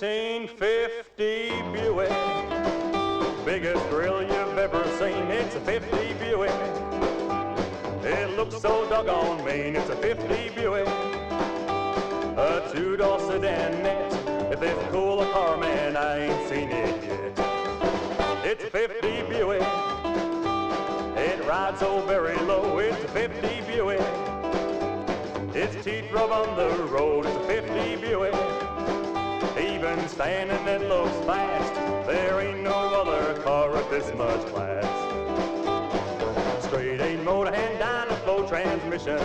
1950 Buick, biggest grill you've ever seen. It's a 50 Buick. It looks so doggone mean. It's a 50 Buick, a two-door sedanette. If there's a cooler car, man, I ain't seen it yet. It's a 50 Buick. It rides so very low. It's a 50 Buick. Its teeth rub on the road. It's a 50 Buick. Even standing it looks fast. There ain't no other car with this much class. Straight eight motor and Dynaflow transmission.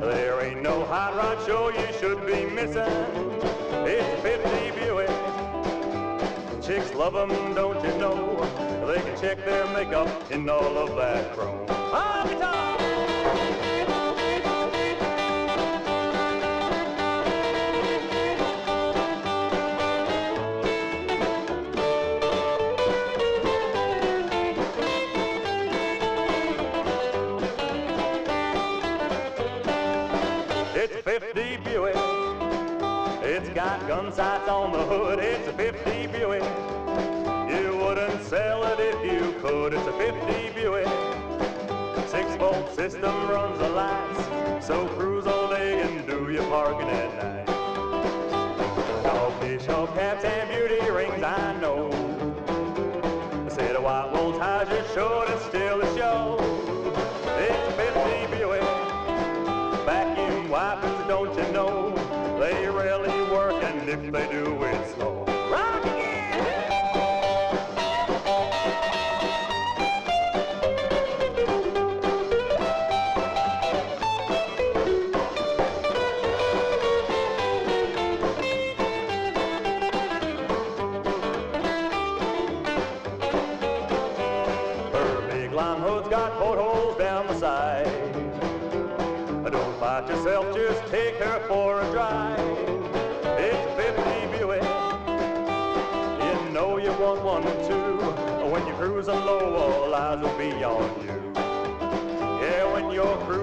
There ain't no hot rod show you should be missing. It's a 50 Buick. Chicks love them, don't you know? They can check their makeup in all of that chrome. On guitar! It's a 50 Buick. It's got gun sights on the hood. It's a 50 Buick. You wouldn't sell it if you could. It's a 50 Buick. 6-volt system runs the lights, so cruise all day and do your parking at night. Dogfish, hubcaps, and beauty rings, I know. I said a white wool tie's just short and still a show. It's a 50 Buick. Vacuum wipers, don't you know? They rarely work, and if they do, it's slow. Rock again! Her big lime hood's got portholes down the side. Don't fight yourself, just take her for a drive. It's a 50 Buick. You know you want one too. When you're cruising low, all eyes will be on you. Yeah, when you're cruising